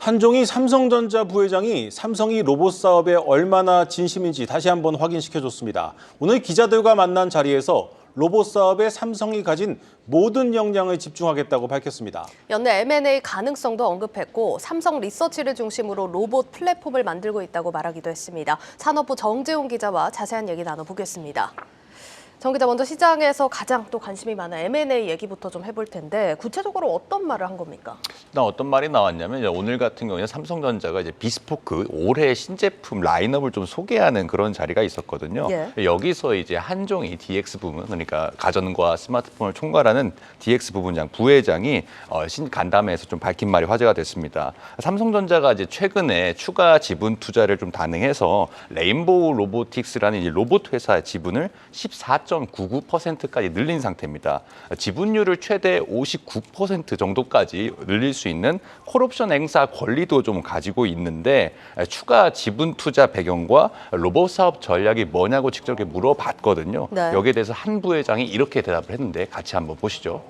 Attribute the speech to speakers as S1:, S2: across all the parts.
S1: 한종희 삼성전자 부회장이 삼성이 로봇 사업에 얼마나 진심인지 다시 한번 확인시켜줬습니다. 오늘 기자들과 만난 자리에서 로봇 사업에 삼성이 가진 모든 역량을 집중하겠다고 밝혔습니다.
S2: 연내 M&A 가능성도 언급했고 삼성 리서치를 중심으로 로봇 플랫폼을 만들고 있다고 말하기도 했습니다. 산업부 정재훈 기자와 자세한 얘기 나눠보겠습니다. 정 기자, 먼저 시장에서 가장 또 관심이 많은 M&A 얘기부터 좀 해볼 텐데 구체적으로 어떤 말을 한 겁니까?
S3: 일단 어떤 말이 나왔냐면 이제 오늘 같은 경우에 삼성전자가 이제 비스포크 올해 신제품 라인업을 좀 소개하는 그런 자리가 있었거든요.
S2: 예.
S3: 여기서 이제 한종희 DX 부문, 그러니까 가전과 스마트폰을 총괄하는 DX 부분장 부회장이 간담회에서 좀 밝힌 말이 화제가 됐습니다. 삼성전자가 이제 최근에 추가 지분 투자를 좀 단행해서 레인보우 로보틱스라는 이제 로봇 회사 지분을 14.99%까지 늘린 상태입니다. 지분율을 최대 59% 정도까지 늘릴 수 있는 콜옵션 행사 권리도 좀 가지고 있는데 추가 지분 투자 배경과 로봇 사업 전략이 뭐냐고 직접 물어봤거든요.
S2: 네.
S3: 여기에 대해서 한 부회장이 이렇게 대답을 했는데 같이 한번 보시죠.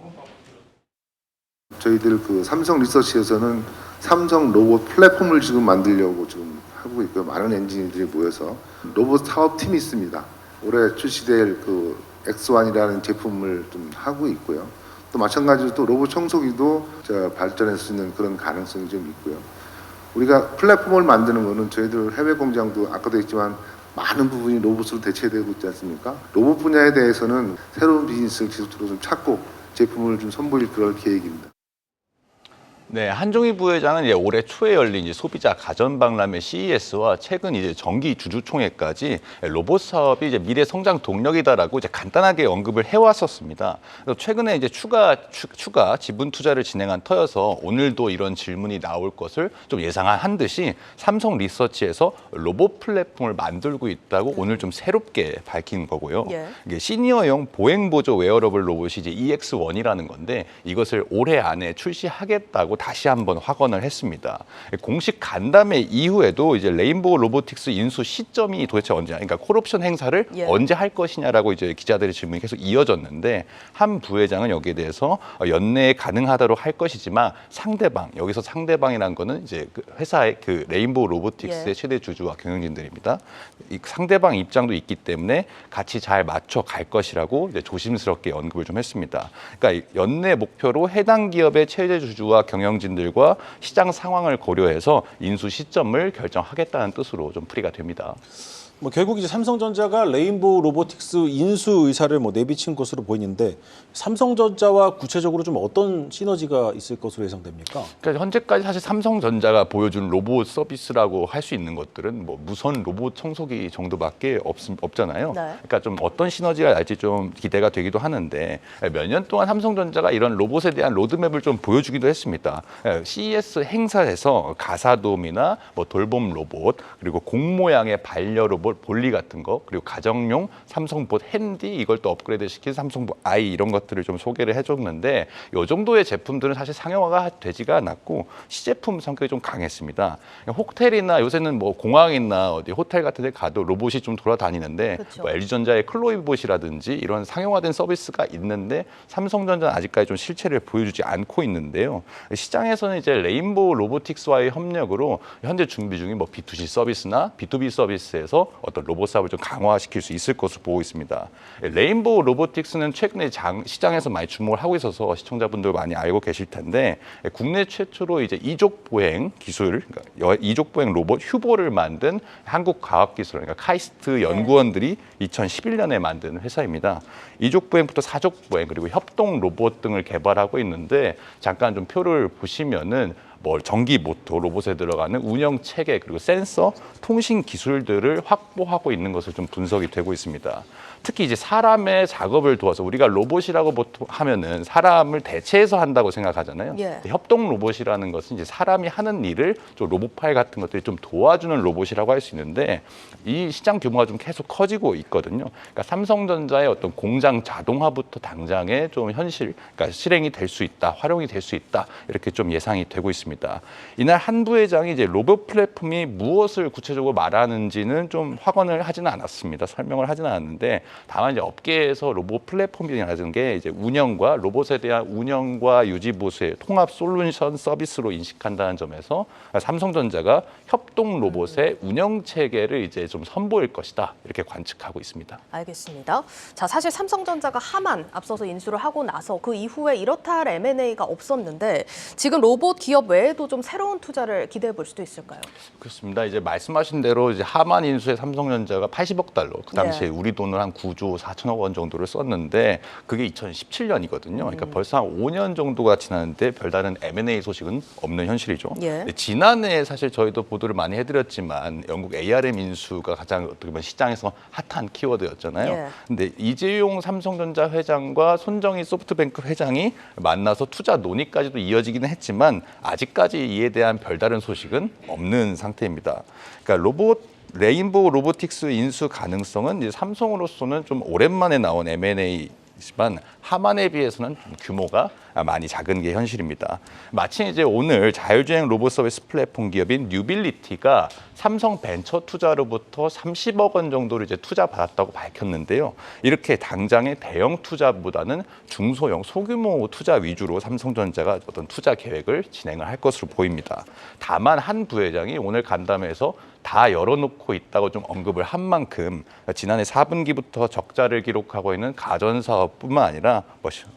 S4: 저희들 그 삼성 리서치에서는 삼성 로봇 플랫폼을 지금 만들려고 지금 하고 있고요. 많은 엔지니어들이 모여서 로봇 사업팀이 있습니다. 올해 출시될 그 X1이라는 제품을 좀 하고 있고요. 또 마찬가지로 또 로봇 청소기도 발전할 수 있는 그런 가능성이 좀 있고요. 우리가 플랫폼을 만드는 거는 저희들 해외 공장도 아까도 했지만 많은 부분이 로봇으로 대체되고 있지 않습니까? 로봇 분야에 대해서는 새로운 비즈니스를 지속적으로 좀 찾고 제품을 좀 선보일 그럴 계획입니다.
S3: 네, 한종희 부회장은 이제 올해 초에 열린 이제 소비자 가전박람회 CES와 최근 이제 정기 주주총회까지 로봇 사업이 이제 미래 성장 동력이다라고 이제 간단하게 언급을 해왔었습니다. 그래서 최근에 이제 추가 지분 투자를 진행한 터여서 오늘도 이런 질문이 나올 것을 좀 예상한 듯이 삼성 리서치에서 로봇 플랫폼을 만들고 있다고 오늘 좀 새롭게 밝힌 거고요.
S2: 예.
S3: 이게 시니어용 보행 보조 웨어러블 로봇이 이제 EX1이라는 건데 이것을 올해 안에 출시하겠다고 다시 한번 확언을 했습니다. 공식 간담회 이후에도 이제 레인보우 로보틱스 인수 시점이 도대체 언제냐, 그러니까 콜옵션 행사를
S2: 예.
S3: 언제 할 것이냐라고 이제 기자들의 질문이 계속 이어졌는데 한 부회장은 여기에 대해서 연내에 가능하도록 할 것이지만 여기서 상대방이란 거는 이제 그 회사의 그 레인보우 로보틱스의
S2: 예.
S3: 최대 주주와 경영진들입니다. 이 상대방 입장도 있기 때문에 같이 잘 맞춰 갈 것이라고 이제 조심스럽게 언급을 좀 했습니다. 그러니까 연내 목표로 해당 기업의 최대 주주와 경영진들과 시장 상황을 고려해서 인수 시점을 결정하겠다는 뜻으로 좀 풀이가 됩니다.
S1: 결국 이제 삼성전자가 레인보우 로보틱스 인수 의사를 내비친 것으로 보이는데 삼성전자와 구체적으로 좀 어떤 시너지가 있을 것으로 예상됩니까?
S3: 그러니까 현재까지 사실 삼성전자가 보여준 로봇 서비스라고 할 수 있는 것들은 뭐 무선 로봇 청소기 정도밖에 없잖아요.
S2: 네.
S3: 그러니까 좀 어떤 시너지가 날지 좀 기대가 되기도 하는데 몇 년 동안 삼성전자가 이런 로봇에 대한 로드맵을 좀 보여주기도 했습니다. CES 행사에서 가사돔이나 뭐 돌봄 로봇 그리고 공 모양의 반려 로봇 볼리 같은 거 그리고 가정용 삼성봇 핸디 이걸 또 업그레이드 시킨 삼성봇 아이 이런 것들을 좀 소개를 해줬는데 이 정도의 제품들은 사실 상용화가 되지가 않았고 시제품 성격이 좀 강했습니다. 호텔이나 요새는 뭐 공항이나 어디 호텔 같은 데 가도 로봇이 좀 돌아다니는데
S2: 그렇죠.
S3: 뭐 LG전자의 클로이봇이라든지 이런 상용화된 서비스가 있는데 삼성전자는 아직까지 좀 실체를 보여주지 않고 있는데요. 시장에서는 이제 레인보우 로보틱스와의 협력으로 현재 준비 중인 뭐 B2C 서비스나 B2B 서비스에서 어떤 로봇 사업을 좀 강화시킬 수 있을 것으로 보고 있습니다. 레인보우 로보틱스는 최근에 시장에서 많이 주목을 하고 있어서 시청자분들 많이 알고 계실 텐데 국내 최초로 이제 이족 보행 기술, 그러니까 이족 보행 로봇 휴보를 만든 한국과학기술, 그러니까 카이스트 연구원들이 2011년에 만든 회사입니다. 이족 보행부터 사족 보행 그리고 협동 로봇 등을 개발하고 있는데 잠깐 좀 표를 보시면은 전기 모터, 로봇에 들어가는 운영 체계 그리고 센서, 통신 기술들을 확보하고 있는 것을 좀 분석이 되고 있습니다. 특히 이제 사람의 작업을 도와서 우리가 로봇이라고 보통 하면은 사람을 대체해서 한다고 생각하잖아요.
S2: 예.
S3: 협동 로봇이라는 것은 이제 사람이 하는 일을 좀 로봇 파일 같은 것들이 좀 도와주는 로봇이라고 할 수 있는데 이 시장 규모가 좀 계속 커지고 있거든요. 그러니까 삼성전자의 어떤 공장 자동화부터 당장에 좀 그러니까 실행이 될 수 있다, 활용이 될 수 있다 이렇게 좀 예상이 되고 있습니다. 밝혔습니다. 이날 한 부회장이 이제 로봇 플랫폼이 무엇을 구체적으로 말하는지는 좀 확언을 하지는 않았습니다. 설명을 하지는 않았는데 다만 이제 업계에서 로봇 플랫폼이라는 게 이제 운영과 로봇에 대한 운영과 유지 보수의 통합 솔루션 서비스로 인식한다는 점에서 삼성전자가 협동 로봇의 운영 체계를 이제 좀 선보일 것이다 이렇게 관측하고 있습니다.
S2: 알겠습니다. 자, 사실 삼성전자가 하만 앞서서 인수를 하고 나서 그 이후에 이렇다 할 M&A가 없었는데 지금 로봇 기업 외에도 좀 새로운 투자를 기대해 볼 수도 있을까요?
S3: 그렇습니다. 이제 말씀하신 대로 이제 하만 인수에 삼성전자가 80억 달러, 그 당시에 우리 돈으로 한 9조 4천억 원 정도를 썼는데 그게 2017년이거든요. 그러니까 벌써 한 5년 정도가 지났는데 별다른 M&A 소식은 없는 현실이죠.
S2: 예.
S3: 지난해 사실 저희도 보도를 많이 해드렸지만 영국 ARM 인수가 가장 어떻게 보면 시장에서 핫한 키워드였잖아요.
S2: 예.
S3: 근데 이재용 삼성전자 회장과 손정희 소프트뱅크 회장이 만나서 투자 논의까지도 이어지기는 했지만 아직까지 이에 대한 별다른 소식은 없는 상태입니다. 그러니까 레인보우 로보틱스 인수 가능성은 이제 삼성으로서는 좀 오랜만에 나온 M&A지만 하만에 비해서는 좀 규모가 많이 작은 게 현실입니다. 마침 이제 오늘 자율주행 로봇 서비스 플랫폼 기업인 뉴빌리티가 삼성 벤처 투자로부터 30억 원 정도를 이제 투자 받았다고 밝혔는데요. 이렇게 당장의 대형 투자보다는 중소형 소규모 투자 위주로 삼성전자가 어떤 투자 계획을 진행을 할 것으로 보입니다. 다만 한 부회장이 오늘 간담회에서 다 열어놓고 있다고 좀 언급을 한 만큼 지난해 4분기부터 적자를 기록하고 있는 가전사업뿐만 아니라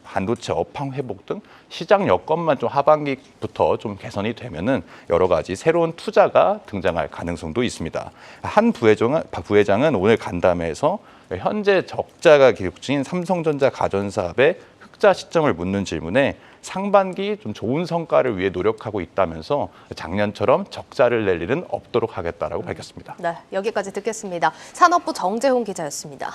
S3: 반도체 업황 회복 등 시장 여건만 좀 하반기부터 좀 개선이 되면은 여러 가지 새로운 투자가 등장할 가능성도 있습니다. 한 부회장은 오늘 간담회에서 현재 적자가 기록 중인 삼성전자 가전사업의 흑자 시점을 묻는 질문에 상반기 좀 좋은 성과를 위해 노력하고 있다면서 작년처럼 적자를 낼 일은 없도록 하겠다라고 밝혔습니다.
S2: 네, 여기까지 듣겠습니다. 산업부 정재훈 기자였습니다.